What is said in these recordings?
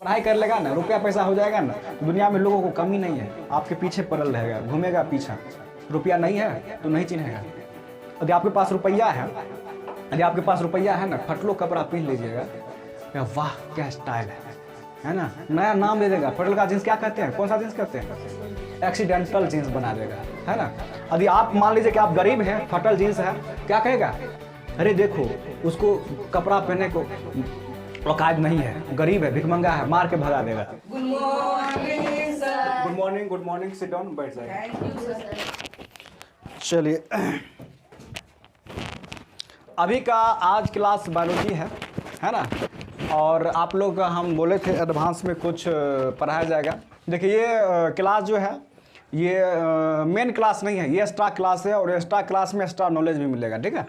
पढ़ाई कर लेगा ना, रुपया पैसा हो जाएगा ना, दुनिया में लोगों को कमी नहीं है, आपके पीछे पड़ल रहेगा, घूमेगा पीछा। रुपया नहीं है तो नहीं चिन्हेगा। यदि आपके पास रुपया है, यदि आपके पास रुपया है ना, फटलो कपड़ा पहन लीजिएगा, वाह क्या स्टाइल है ना, नया नाम दे देगा। फटल का जींस क्या कहते हैं, कौन सा जींस कहते हैं, एक्सीडेंटल जींस बना देगा, है ना। यदि आप मान लीजिए कि आप गरीब हैं, फटल जींस है, क्या कहेगा, अरे देखो उसको कपड़ा पहनने को औकात नहीं है, गरीब है, भिखमंगा है, मार के भगा देगा। Good morning sir. Good morning, good morning, sit down, बैठ जाइए। Thank you sir. चलिए, अभी का आज क्लास बायोलॉजी है ना, और आप लोग हम बोले थे एडवांस में कुछ पढ़ाया जाएगा। देखिए ये क्लास जो है ये मेन क्लास नहीं है, ये एक्स्ट्रा क्लास है, और एक्स्ट्रा क्लास में एक्स्ट्रा नॉलेज भी मिलेगा, ठीक है।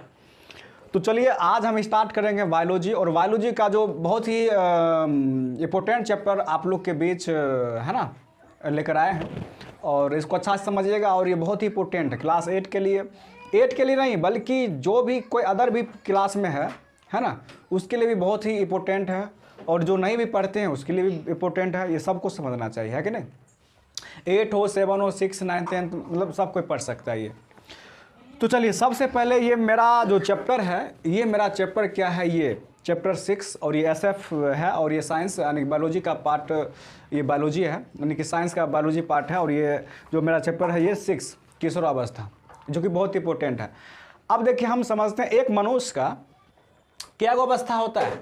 तो चलिए आज हम स्टार्ट करेंगे बायोलॉजी, और बायोलॉजी का जो बहुत ही इम्पोर्टेंट चैप्टर आप लोग के बीच है ना लेकर आए हैं, और इसको अच्छा से समझिएगा। और ये बहुत ही इम्पोर्टेंट है क्लास 8 के लिए, 8 के लिए नहीं बल्कि जो भी कोई अदर भी क्लास में है ना, उसके लिए भी बहुत ही इम्पोर्टेंट है, और जो नहीं भी पढ़ते हैं उसके लिए भी इम्पोर्टेंट है। ये सबको समझना चाहिए, है कि नहीं। 8 हो, 7 हो, 6, 9, 10 मतलब सब कोई पढ़ सकता है ये। तो चलिए सबसे पहले ये मेरा जो चैप्टर है, ये मेरा चैप्टर क्या है, ये चैप्टर 6, और ये SF है, और ये साइंस यानी बायोलॉजी का पार्ट, ये बायोलॉजी है यानी कि साइंस का बायोलॉजी पार्ट है। और ये जो मेरा चैप्टर है ये 6 किशोरावस्था, जो कि बहुत इंपॉर्टेंट है। अब देखिए हम समझते हैं एक मनुष्य का क्या अवस्था होता है,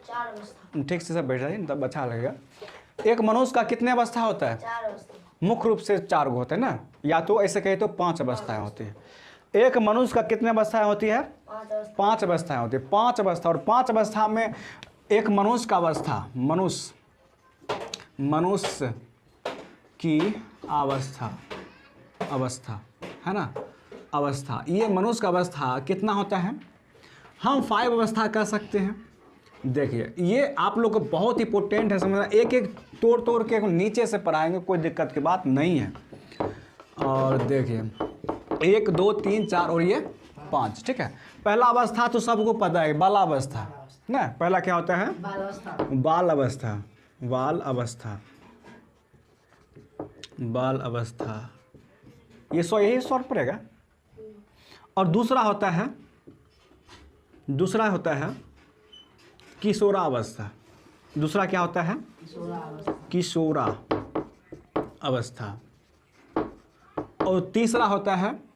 4 अवस्था। ठीक से सब बैठ जाइए तब अच्छा लगेगा। एक मनुष्य का कितने अवस्था होता है, 4 अवस्था। मुख्य रूप से 4 गो होते हैं ना, या तो ऐसे कहे तो 5 अवस्थाएं होती है। एक मनुष्य का कितने अवस्थाएं होती है, 5 अवस्था। 5 अवस्थाएं होती है, 5 अवस्था। और 5 अवस्था में एक मनुष्य का अवस्था, मनुष्य की अवस्था है ना, अवस्था, ये मनुष्य का अवस्था कितना होता है, हम 5 अवस्था कह सकते हैं। देखिए ये आप लोग को बहुत इंपॉर्टेंट है समझना, एक एक तोड़ के नीचे से पढ़ाएंगे, कोई दिक्कत की बात नहीं है। और देखिए 1, 2, 3, 4 और ये 5, ठीक है। पहला अवस्था तो सबको पता है, बालावस्था ना, पहला क्या होता है, बाल अवस्था। बाल अवस्था, ये यही शॉर्ट पड़ेगा। और दूसरा होता है किशोरावस्था। दूसरा क्या होता है, किशोरा अवस्था। और तीसरा होता है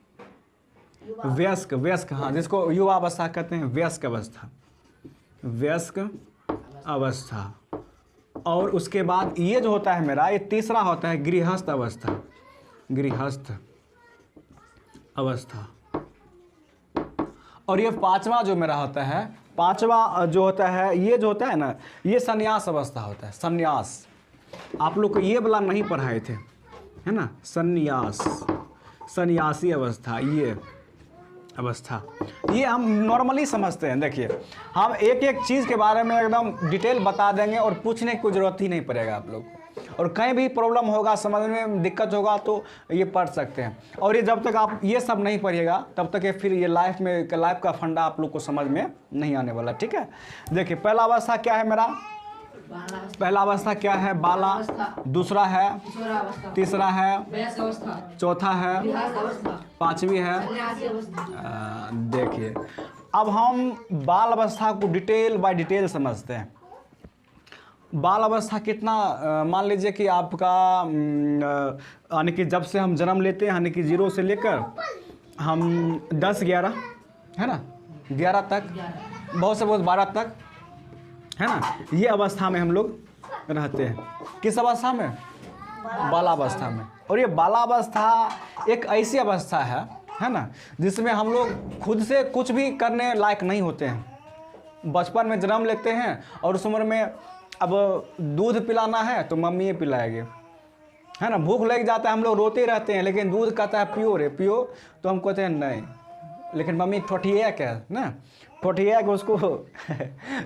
वयस्क, हाँ, जिसको युवा अवस्था कहते हैं, वयस्क अवस्था। और उसके बाद ये जो होता है मेरा, ये तीसरा होता है गृहस्थ अवस्था। और ये 5वां जो मेरा होता है, 5वां जो होता है, ये जो होता है ना, ये संन्यास अवस्था होता है। संन्यास आप लोग को ये वाला नहीं पढ़ाए थे, है ना, सन्यासी अवस्था, ये अवस्था, ये हम नॉर्मली समझते हैं। देखिए हम एक एक चीज़ के बारे में एकदम डिटेल बता देंगे, और पूछने की कोई ज़रूरत ही नहीं पड़ेगा आप लोग। और कहीं भी प्रॉब्लम होगा, समझने में दिक्कत होगा तो ये पढ़ सकते हैं। और ये जब तक आप ये सब नहीं पढ़िएगा तब तक ये फिर ये लाइफ का फंडा आप लोग को समझ में नहीं आने वाला, ठीक है। देखिए पहला अवस्था क्या है मेरा, पहला अवस्था क्या है, बाला। दूसरा है, तीसरा है, चौथा है, 5वीं है। देखिए अब हम बाल अवस्था को डिटेल बाय डिटेल समझते हैं। बाल अवस्था कितना, मान लीजिए कि आपका यानी कि जब से हम जन्म लेते हैं, यानी कि 0 से लेकर हम 10, 11 है ना, 11 तक, बहुत से बहुत 12 तक, है ना, ये अवस्था में हम लोग रहते हैं। किस अवस्था में, बालावस्था में। और ये बालावस्था एक ऐसी अवस्था है ना, जिसमें हम लोग खुद से कुछ भी करने लायक नहीं होते हैं। बचपन में जन्म लेते हैं, और उस उम्र में अब दूध पिलाना है तो मम्मी ही पिलाएगी, है ना। भूख लग जाता है, हम लोग रोते रहते हैं, लेकिन दूध कहता है पियो रे पियो, तो हम कहते हैं नहीं, लेकिन मम्मी ठोठिया क्या ना, ठोठिया के उसको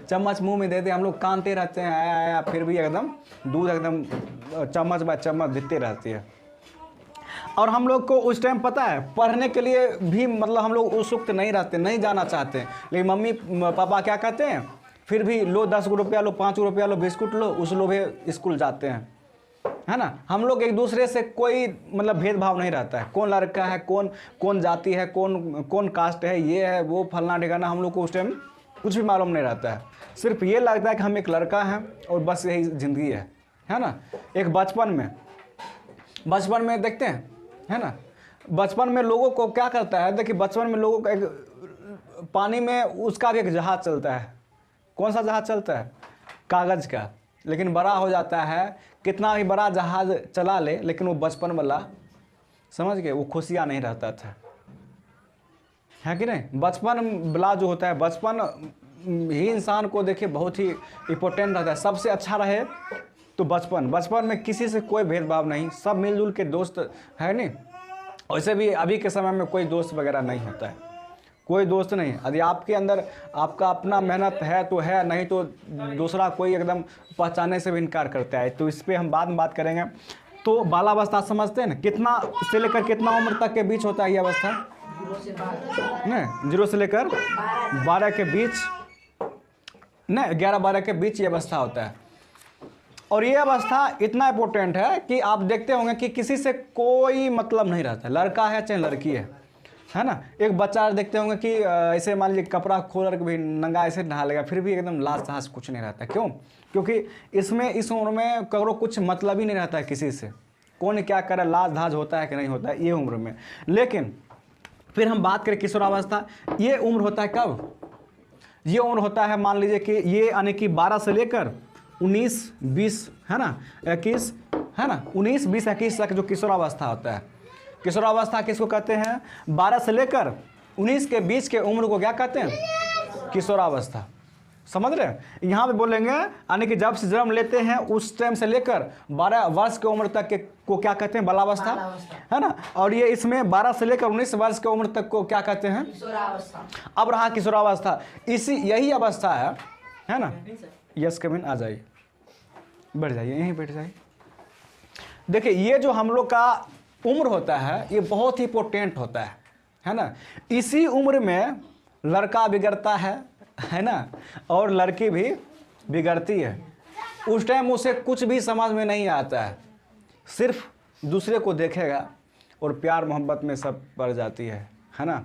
चम्मच मुंह में देते, हम लोग कानते रहते हैं आया, फिर भी एकदम दूध एकदम चम्मच बाय चम्मच देते रहती है। और हम लोग को उस टाइम पता है, पढ़ने के लिए भी मतलब हम लोग उत्सुक नहीं रहते, नहीं जाना चाहते, लेकिन मम्मी पापा क्या कहते हैं फिर भी लो 10 रुपया लो, 5 रुपया लो, बिस्कुट लो, उस लोभे स्कूल जाते हैं, है ना। हम लोग एक दूसरे से कोई मतलब भेदभाव नहीं रहता है, कौन लड़का है, कौन कौन जाति है, कौन कौन कास्ट है, ये है वो फलना ठिकाना, हम लोग को उस टाइम कुछ भी मालूम नहीं रहता है। सिर्फ ये लगता है कि हम एक लड़का हैं और बस यही ज़िंदगी है ना। एक बचपन में देखते हैं, है ना, बचपन में लोगों को क्या करता है, देखिए बचपन में लोगों को एक पानी में उसका भी एक जहाज़ चलता है। कौन सा जहाज़ चलता है? कागज़ का। लेकिन बड़ा हो जाता है, कितना भी बड़ा जहाज़ चला ले, लेकिन वो बचपन वाला, समझ गए, वो खुशियाँ नहीं रहता था, है कि नहीं। बचपन वाला जो होता है, बचपन ही इंसान को देखिए बहुत ही इम्पोर्टेंट रहता है। सबसे अच्छा रहे तो बचपन में किसी से कोई भेदभाव नहीं, सब मिलजुल के दोस्त है नहीं। वैसे भी अभी के समय में कोई दोस्त वगैरह नहीं होता है, कोई दोस्त नहीं। यदि आपके अंदर आपका अपना मेहनत है तो है, नहीं तो दूसरा कोई एकदम पहचाने से भी इनकार करता है। तो इस पर हम बाद में बात करेंगे। तो बालावस्था समझते हैं ना, कितना से लेकर कितना उम्र तक के बीच होता है ये अवस्था? 0 से लेकर 12 के बीच, नहीं 11-12 के बीच ये अवस्था होता है। और ये अवस्था इतना इम्पोर्टेंट है कि आप देखते होंगे कि किसी से कोई मतलब नहीं रहता, लड़का है चाहे लड़की है ना। एक बच्चा देखते होंगे कि ऐसे मान लीजिए कपड़ा खोल कर भी नंगा ऐसे नहा लेगा, फिर भी एकदम लाज तहाज कुछ नहीं रहता। क्यों? क्योंकि इसमें इस उम्र में करो कुछ मतलब ही नहीं रहता है किसी से, कौन क्या करे, लाज धाज होता है कि नहीं होता है ये उम्र में। लेकिन फिर हम बात करें किशोरावस्था, ये उम्र होता है कब? ये उम्र होता है मान लीजिए कि ये यानी कि 12 से लेकर 19-20, है ना, 21, है ना, 19-20-21 तक जो किशोरावस्था होता है। किशोरावस्था किसको कहते हैं? 12 से लेकर 19 के बीच के उम्र को क्या कहते हैं? किशोरावस्था। समझ रहे हैं? यहाँ पे बोलेंगे यानी कि जब से जन्म लेते हैं उस टाइम से लेकर 12 वर्ष की उम्र तक के को क्या कहते हैं? बालावस्था, है ना। और ये इसमें 12 से लेकर 19 वर्ष की उम्र तक को क्या कहते हैं? किशोरावस्था। अब रहा किशोरावस्था, यही अवस्था है ना। यस कमिन, आ जाइए, बैठ जाइए, यहीं बैठ जाइए। देखिए ये जो हम लोग का उम्र होता है ये बहुत ही इंपॉर्टेंट होता है ना। इसी उम्र में लड़का बिगड़ता है ना, और लड़की भी बिगड़ती है। उस टाइम उसे कुछ भी समझ में नहीं आता है, सिर्फ दूसरे को देखेगा और प्यार मोहब्बत में सब पड़ जाती है ना।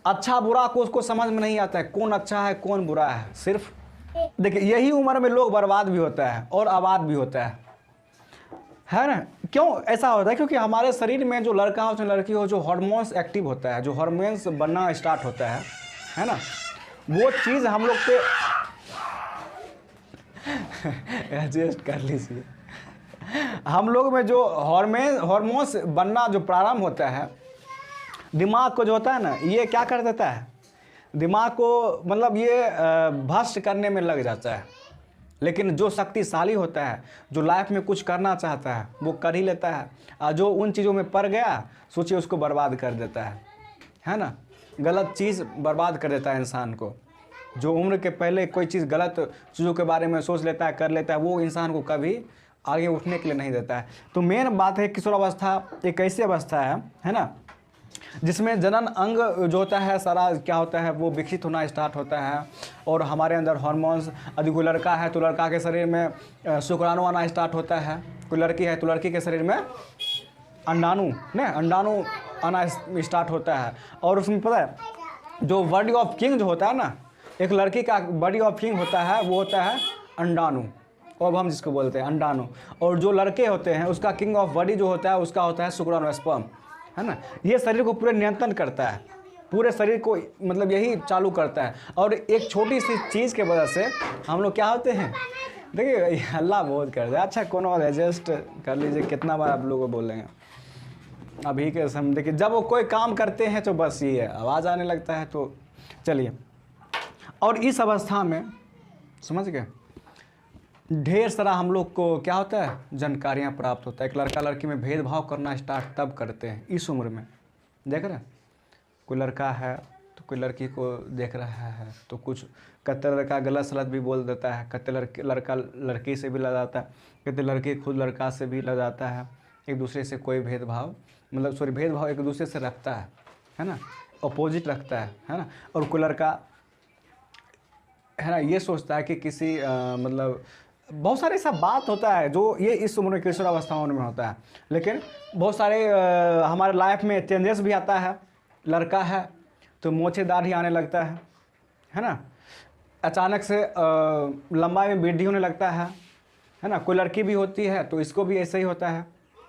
अच्छा बुरा को उसको समझ में नहीं आता है, कौन अच्छा है कौन बुरा है। सिर्फ देखिए यही उम्र में लोग बर्बाद भी होता है और आबाद भी होता है ना। क्यों ऐसा होता है? क्योंकि हमारे शरीर में जो लड़का हो चाहे लड़की हो, जो हार्मोन्स एक्टिव होता है, जो हार्मोन्स बनना स्टार्ट होता है ना, वो चीज़ हम लोग पे एडजस्ट कर लीजिए। हम लोग में जो हार्मोन्स बनना जो प्रारंभ होता है, दिमाग को जो होता है ना, ये क्या कर देता है? दिमाग को मतलब ये भ्रष्ट करने में लग जाता है। लेकिन जो शक्तिशाली होता है, जो लाइफ में कुछ करना चाहता है, वो कर ही लेता है। और जो उन चीज़ों में पड़ गया, सोचिए उसको बर्बाद कर देता है ना। गलत चीज़ बर्बाद कर देता है इंसान को। जो उम्र के पहले कोई चीज़ गलत चीज़ों के बारे में सोच लेता है, कर लेता है, वो इंसान को कभी आगे उठने के लिए नहीं देता है। तो मेन बात है किशोरावस्था एक ऐसी अवस्था है ना, जिसमें जनन अंग जो होता है सारा क्या होता है, वो विकसित होना स्टार्ट होता है। और हमारे अंदर हार्मोन्स, यदि कोई लड़का है तो लड़का के शरीर में शुक्राणु आना स्टार्ट होता है, कोई लड़की है तो लड़की के शरीर में अंडाणु आना स्टार्ट होता है। और उसमें पता है जो बॉडी ऑफ किंग जो होता है ना, एक लड़की का बॉडी ऑफ किंग होता है वो होता है अंडाणु, और हम जिसको बोलते हैं अंडाणु। और जो लड़के होते हैं उसका किंग ऑफ बॉडी जो होता है उसका होता है शुक्राणु, स्पर्म, है ना। ये शरीर को पूरे नियंत्रण करता है, पूरे शरीर को मतलब यही चालू करता है। और एक छोटी सी चीज़ के वजह से हम लोग क्या होते हैं, देखिए अल्लाह बहुत कर दे। अच्छा कोनो एडजस्ट कर लीजिए, कितना बार आप लोगों को बोलेंगे अभी के समय। देखिए जब वो कोई काम करते हैं तो बस ये आवाज़ आने लगता है। तो चलिए, और इस अवस्था में समझ गए ढेर सारा हम लोग को क्या होता है, जानकारियाँ प्राप्त होता है। एक लड़का लड़की में भेदभाव करना स्टार्ट तब करते हैं इस उम्र में। देख रहे हैं, कोई लड़का है तो कोई लड़की को देख रहा है तो कुछ कत्ते लड़का गलत सलत भी बोल देता है, कत्ते लड़का लड़की से भी लजाता है, कत्ते लड़की खुद लड़का से भी लजाता है। एक दूसरे से कोई भेदभाव भेदभाव एक दूसरे से रखता है ना, अपोजिट रखता है ना। और कोई लड़का है ना, ये सोचता है कि किसी मतलब बहुत सारे ऐसा बात होता है जो ये इस उम्र में किशोरावस्थाओं में होता है। लेकिन बहुत सारे हमारे लाइफ में चेंजेस भी आता है। लड़का है तो मोछेदार ही आने लगता है ना, अचानक से लंबाई में वृद्धि होने लगता है ना। कोई लड़की भी होती है तो इसको भी ऐसे ही होता है,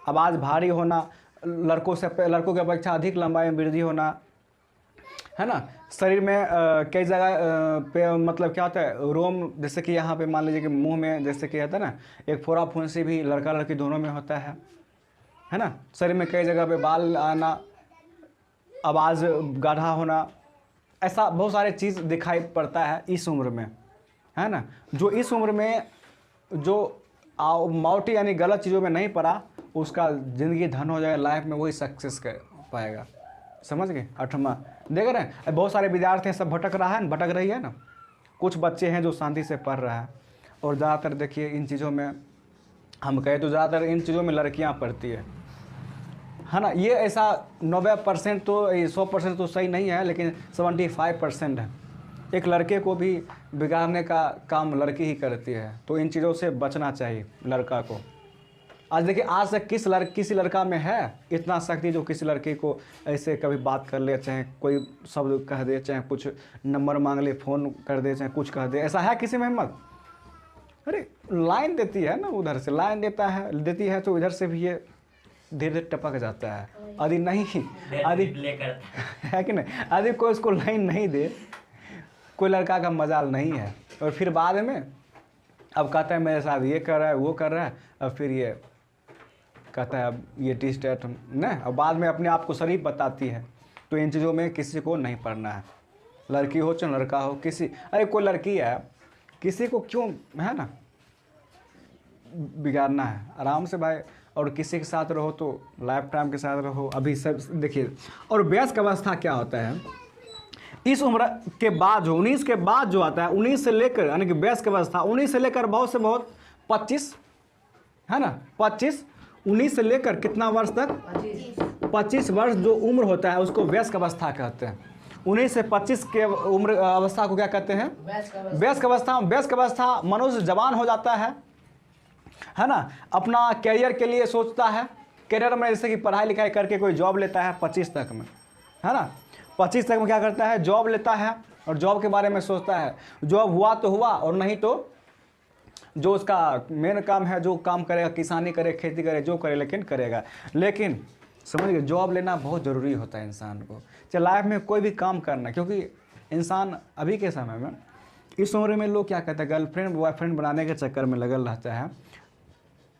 आवाज़ भारी होना, लड़कों की अपेक्षा अधिक लंबाई में वृद्धि होना, है ना। शरीर में कई जगह पे मतलब क्या होता है, रोम, जैसे कि यहाँ पे मान लीजिए कि मुंह में जैसे कि होता है ना, एक फोड़ा फुंसी भी लड़का लड़की दोनों में होता है ना। शरीर में कई जगह पे बाल आना, आवाज़ गाढ़ा होना, ऐसा बहुत सारे चीज़ दिखाई पड़ता है इस उम्र में, है ना। जो इस उम्र में जो माउटी यानी गलत चीज़ों में नहीं पड़ा, उसका ज़िंदगी धन हो जाएगा, लाइफ में वही सक्सेस कर पाएगा। समझ गए। 8वां देख रहे हैं, बहुत सारे विद्यार्थी हैं, सब भटक रहा है, भटक रही है ना। कुछ बच्चे हैं जो शांति से पढ़ रहा है, और ज़्यादातर देखिए इन चीज़ों में हम कहें तो ज़्यादातर इन चीज़ों में लड़कियां पढ़ती है ना। ये ऐसा 90% तो 100% तो सही नहीं है, लेकिन 75% है। एक लड़के को भी बिगाड़ने का काम लड़की ही करती है, तो इन चीज़ों से बचना चाहिए लड़का को। आज देखिए, आज तक किसी लड़का में है इतना शक्ति जो किसी लड़के को ऐसे कभी बात कर ले, चाहे कोई शब्द कह दे, चाहे कुछ नंबर मांग ले, फ़ोन कर दे, चाहे कुछ कह दे, ऐसा है किसी में हिम्मत? अरे लाइन देती है ना, उधर से लाइन देती है तो इधर से भी ये धीरे धीरे टपक जाता है। यदि नहीं यदि है कि नहीं, यदि कोई उसको लाइन नहीं दे, कोई लड़का का मजाल नहीं है, और फिर बाद में अब कहता है मेरे साथ ये कर रहा है, वो कर रहा है, और फिर ये कहता है अब ये टी स्टेट न, और बाद में अपने आप को शरीफ बताती है। तो इन चीज़ों में किसी को नहीं पढ़ना है, लड़की हो चाहे लड़का हो। अरे कोई लड़की है, किसी को क्यों, है ना, बिगाड़ना है? आराम से भाई, और किसी के साथ रहो तो लाइफ टाइम के साथ रहो। अभी सब देखिए, और वयस्क अवस्था क्या होता है, इस उम्र के बाद जो 19 के बाद जो आता है, 19 से लेकर यानी कि वयस्क अवस्था, 19 से लेकर बहुत से बहुत 25, है ना, 25, 19 से लेकर कितना वर्ष तक, 25 वर्ष जो उम्र होता है उसको वयस्क अवस्था कहते हैं। 19 से 25 के उम्र अवस्था को क्या कहते हैं? वयस्क अवस्था। वयस्क अवस्था मनुष्य जवान हो जाता है ना, अपना कैरियर के लिए सोचता है। कैरियर में जैसे कि पढ़ाई लिखाई करके कोई जॉब लेता है 25 तक में, है ना। 25 तक में क्या करता है, जॉब लेता है, और जॉब के बारे में सोचता है। जॉब हुआ तो हुआ, और नहीं तो जो उसका मेन काम है, जो काम करेगा, किसानी करे, खेती करे, जो करे, लेकिन करेगा। लेकिन समझिए, जॉब लेना बहुत ज़रूरी होता है इंसान को, चाहे लाइफ में कोई भी काम करना। क्योंकि इंसान अभी के समय में, इस उम्र में लोग क्या कहते हैं, गर्लफ्रेंड बॉयफ्रेंड बनाने के चक्कर में लगल रहता है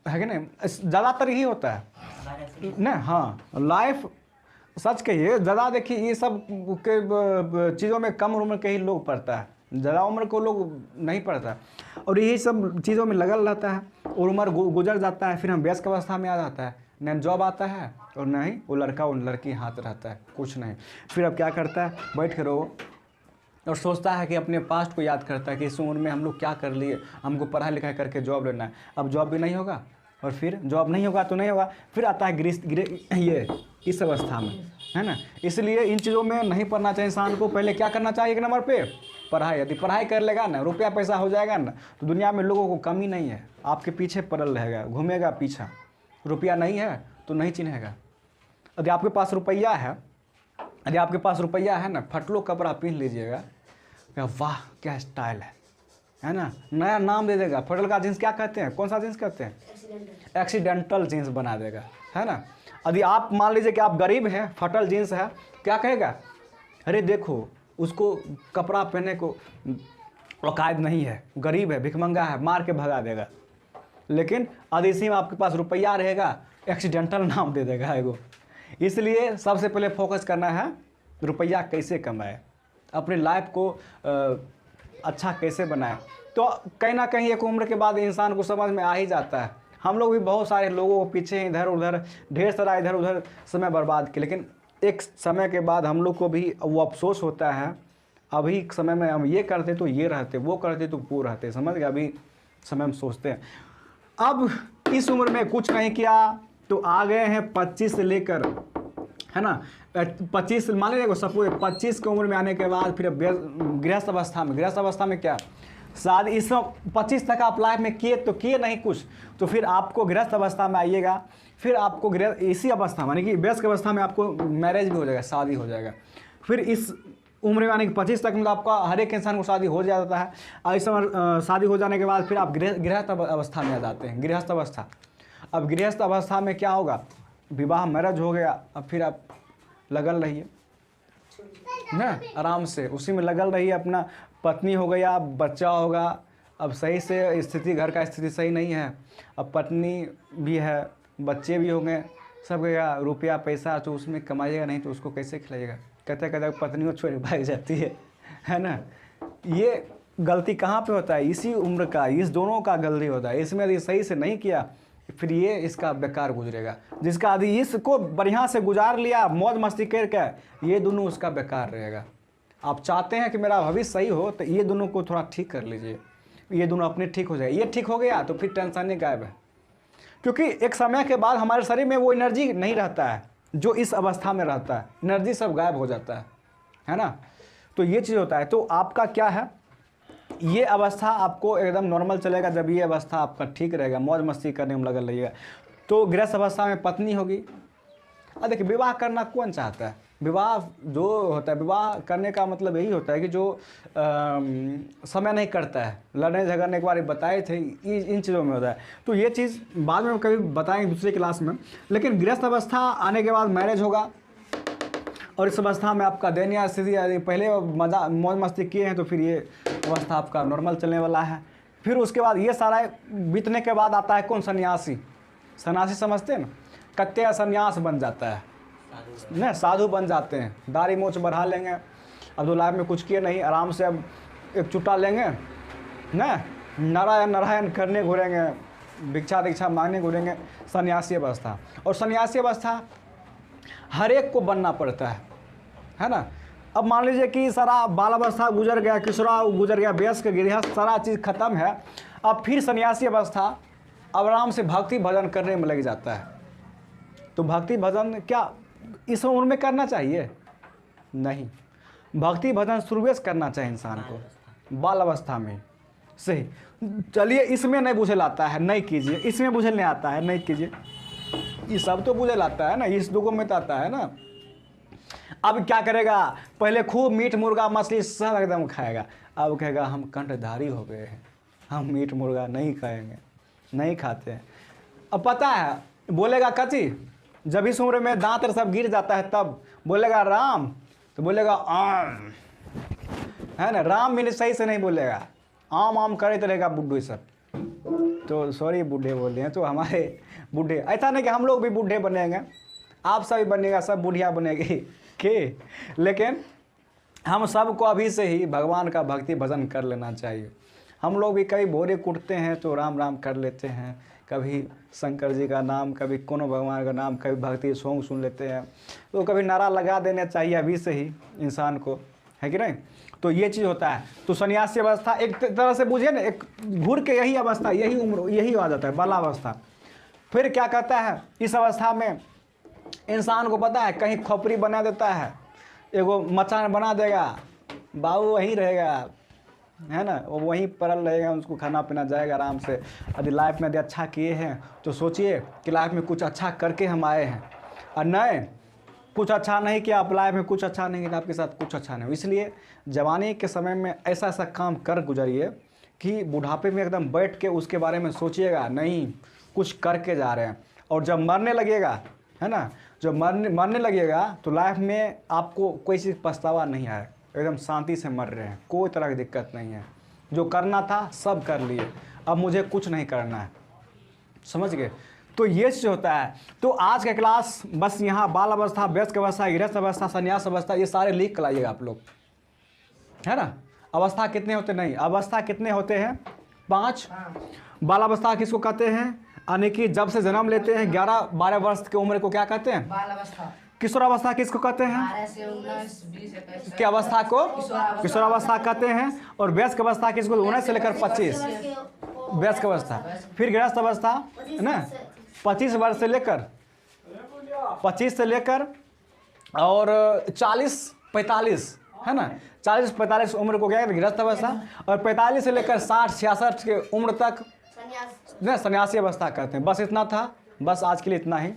कि नहीं? ज़्यादातर यही होता है ना। हाँ, लाइफ सच कहिए, ज़्यादा देखिए ये सब के चीज़ों में कम उम्र के ही लोग पढ़ता है, ज़्यादा उम्र को लोग नहीं पढ़ता, और यही सब चीज़ों में लगल रहता है, और उम्र गुजर जाता है। फिर हम वयस्क अवस्था में आ जाता है, न जॉब आता है और न ही वो लड़का और लड़की हाथ रहता है, कुछ नहीं। फिर अब क्या करता है, बैठ कर रो और सोचता है कि अपने पास्ट को याद करता है कि इस उम्र में हम लोग क्या कर लिए, हमको पढ़ाई लिखाई करके जॉब लेना है। अब जॉब भी नहीं होगा, और फिर जॉब नहीं होगा तो नहीं होगा, फिर आता है ये इस अवस्था में, है ना। इसलिए इन चीज़ों में नहीं पढ़ना चाहिए इंसान को। पहले क्या करना चाहिए, एक नंबर पे पढ़ाई। यदि पढ़ाई कर लेगा ना, रुपया पैसा हो जाएगा ना, तो दुनिया में लोगों को कमी नहीं है, आपके पीछे पड़ल रहेगा, घूमेगा पीछा। रुपया नहीं है तो नहीं चिन्हेगा। यदि आपके पास रुपया है ना, फटलो कपड़ा पहन लीजिएगा, वाह क्या स्टाइल है ना, नया नाम दे देगा। फटल का जीन्स क्या कहते हैं, कौन सा जीन्स कहते हैं? एक्सीडेंटल जीन्स बना देगा, है ना। यदि आप मान लीजिए कि आप गरीब हैं, फटल जीन्स है, क्या कहेगा, अरे देखो उसको कपड़ा पहनने को औकात नहीं है, गरीब है, भिखमंगा है, मार के भगा देगा। लेकिन यदि इसी में आपके पास रुपया रहेगा, एक्सीडेंटल नाम दे देगा एगो। इसलिए सबसे पहले फोकस करना है रुपया कैसे कमाए, अपनी लाइफ को अच्छा कैसे बनाए। तो कहीं ना कहीं एक उम्र के बाद इंसान को समझ में आ ही जाता है। हम लोग भी बहुत सारे लोगों के पीछे इधर उधर ढेर सारा इधर उधर समय बर्बाद किया, लेकिन एक समय के बाद हम लोग को भी वो अफसोस होता है, अभी समय में हम ये करते तो ये रहते, वो करते तो वो रहते, समझ गए। अभी समय में सोचते हैं। अब इस उम्र में कुछ नहीं किया तो आ गए हैं 25 से लेकर है ना। 25 मान लीजिए सपोज 25 की उम्र में आने के बाद फिर गृहस्थ अवस्था में क्या शादी, इस 25 तक आप लाइफ में किए तो किए नहीं कुछ, तो फिर आपको गृहस्थ अवस्था में आइएगा, फिर आपको इसी अवस्था मानी कि वयस्क अवस्था में आपको मैरिज भी हो जाएगा, शादी हो जाएगा। फिर इस उम्र में यानी कि 25 तक मतलब आपका हर एक इंसान को शादी हो जाता है। और इस समय शादी हो जाने के बाद फिर आप गृहस्थ अवस्था में आ जाते हैं, गृहस्थ अवस्था। अब गृहस्थ अवस्था में क्या होगा, विवाह मैरिज हो गया, अब फिर आप लगल रहिए ना, आराम से उसी में लगल रहिए। अपना पत्नी हो गया, बच्चा होगा, अब सही से स्थिति, घर का स्थिति सही नहीं है, अब पत्नी भी है, बच्चे भी होंगे, सब गया, रुपया पैसा तो उसमें कमाइएगा नहीं तो उसको कैसे खिलाइएगा। कहते कहते पत्नियों छोड़ भाग जाती है ना। ये गलती कहाँ पे होता है, इसी उम्र का, इस दोनों का गलती होता है। इसमें यदि सही से नहीं किया फिर ये इसका बेकार गुजरेगा। जिसका यदि इसको बढ़िया से गुजार लिया मौज मस्ती करके, ये दोनों उसका बेकार रहेगा। आप चाहते हैं कि मेरा भविष्य सही हो तो ये दोनों को थोड़ा ठीक कर लीजिए, ये दोनों अपने ठीक हो जाए। ये ठीक हो गया तो फिर टेंशन ही गायब है, क्योंकि एक समय के बाद हमारे शरीर में वो एनर्जी नहीं रहता है जो इस अवस्था में रहता है, एनर्जी सब गायब हो जाता है ना। तो ये चीज़ होता है। तो आपका क्या है, ये अवस्था आपको एकदम नॉर्मल चलेगा जब ये अवस्था आपका ठीक रहेगा, मौज मस्ती करने में लगल रहिएगा। तो गृहस्थ अवस्था में पत्नी होगी। अब देखिए विवाह करना कौन चाहता है, विवाह जो होता है, विवाह करने का मतलब यही होता है कि जो समय नहीं करता है, लड़ने झगड़ने के बारे में बताए थे, इन चीज़ों में होता है। तो ये चीज़ बाद में कभी बताएंगे दूसरी क्लास में। लेकिन गृहस्थ अवस्था आने के बाद मैरिज होगा, और इस अवस्था में आपका दयनीय स्थिति, यदि पहले मज़ा मौज मस्ती किए हैं तो फिर ये अवस्था आपका नॉर्मल चलने वाला है। फिर उसके बाद ये सारा बीतने के बाद आता है कौन, सन्यासी। सन्यासी समझते हैं ना, कत्या सन्यास बन जाता है ना, साधु बन जाते हैं, दाढ़ी मूंछ बढ़ा लेंगे, अब तो लाइफ में कुछ किए नहीं, आराम से अब एक चुट्टा लेंगे ना, नारायण नारायण करने घूरेंगे, भिक्षा दीक्षा मांगने घूरेंगे। सन्यासी अवस्था, और सन्यासी अवस्था हर एक को बनना पड़ता है ना। अब मान लीजिए कि सारा बाल अवस्था गुजर गया, किशोरा गुजर गया, वयस्क गृहस्थ सारा चीज़ खत्म है, अब फिर सन्यासी अवस्था अब आराम से भक्ति भजन करने में लग जाता है। तो भक्ति भजन क्या इस उम्र में करना चाहिए? नहीं, भक्ति भजन शुरू से करना चाहिए इंसान को बाल अवस्था में। सही, चलिए इसमें नहीं बुझे लाता है नहीं कीजिए, इसमें बुझे नहीं आता है नहीं कीजिए, ये सब तो बुझे लाता है ना, इस दुगो में तो आता है ना। अब क्या करेगा, पहले खूब मीट मुर्गा मछली सब एकदम खाएगा, अब कहेगा हम कंठधारी हो गए हैं, हम मीट मुर्गा नहीं खाएंगे, नहीं खाते हैं। अब पता है बोलेगा कथी, जब इस उम्र में दांत सब गिर जाता है तब बोलेगा राम, तो बोलेगा आम, है ना। राम भी सही से नहीं बोलेगा, आम आम करते रहेगा बुढ़ू सब। तो सॉरी बूढ़े बोल रहे हैं, तो हमारे बूढ़े, ऐसा नहीं कि हम लोग भी बूढ़े बनेंगे, आप सभी बनेगा, सब बुढ़िया बनेगी के, लेकिन हम सबको अभी से ही भगवान का भक्ति भजन कर लेना चाहिए। हम लोग भी कभी भोरे उठते हैं तो राम राम कर लेते हैं, कभी शंकर जी का नाम, कभी कोनो भगवान का नाम, कभी भक्ति सॉन्ग सुन लेते हैं। तो कभी नारा लगा देना चाहिए अभी से ही इंसान को, है कि नहीं। तो ये चीज़ होता है। तो सन्यासी अवस्था एक तरह से बुझे ना, एक घूर के यही अवस्था, यही उम्र, यही आ जाता है बालावस्था। फिर क्या कहता है, इस अवस्था में इंसान को पता है कहीं खोपड़ी बना देता है, एगो मचान बना देगा, बाबू वहीं रहेगा, है ना, वो वहीं पड़ल रहेगा, उसको खाना पीना जाएगा आराम से। यदि लाइफ में यदि अच्छा किए हैं तो सोचिए कि लाइफ में कुछ अच्छा करके हम आए हैं, और नहीं कुछ अच्छा नहीं किया आप लाइफ में, कुछ अच्छा नहीं किया आपके साथ कुछ अच्छा नहीं। इसलिए जवानी के समय में ऐसा ऐसा काम कर गुजरिए कि बुढ़ापे में एकदम बैठ के उसके बारे में सोचिएगा नहीं, कुछ करके जा रहे हैं। और जब मरने लगेगा, है ना, जब मरने लगेगा तो लाइफ में आपको कोई चीज़ पछतावा नहीं आए, एकदम शांति से मर रहे हैं, कोई तरह की दिक्कत नहीं है। जो करना था सब कर लिए, अब मुझे कुछ नहीं करना है, समझ गए। तो ये चीज़ होता है। तो आज का क्लास बस यहाँ बाल अवस्था, वयस्क अवस्था, गृहस्थ अवस्था, संन्यास अवस्था, ये सारे लिख कर लाइएगा आप लोग, है ना। अवस्था कितने होते, नहीं अवस्था कितने होते हैं, 5। बाल अवस्था किसको कहते हैं, यानी कि जब से जन्म लेते हैं 11-12 वर्ष की उम्र को क्या कहते हैं, बाल अवस्था। किशोरावस्था किसको कहते हैं, 12 से 19, 20, 21 की अवस्था को किशोरावस्था कहते हैं। और वयस्क अवस्था किसको, 19 से लेकर 25 वयस्क अवस्था। फिर गृहस्थ अवस्था है ना, 25 वर्ष से लेकर और 40-45 है ना, 40-45 उम्र को क्या है गृहस्थ अवस्था, और 45 से लेकर 60-66 के उम्र तक संन्यास। सन्यासी अवस्था कहते हैं। बस इतना था, बस आज के लिए इतना ही।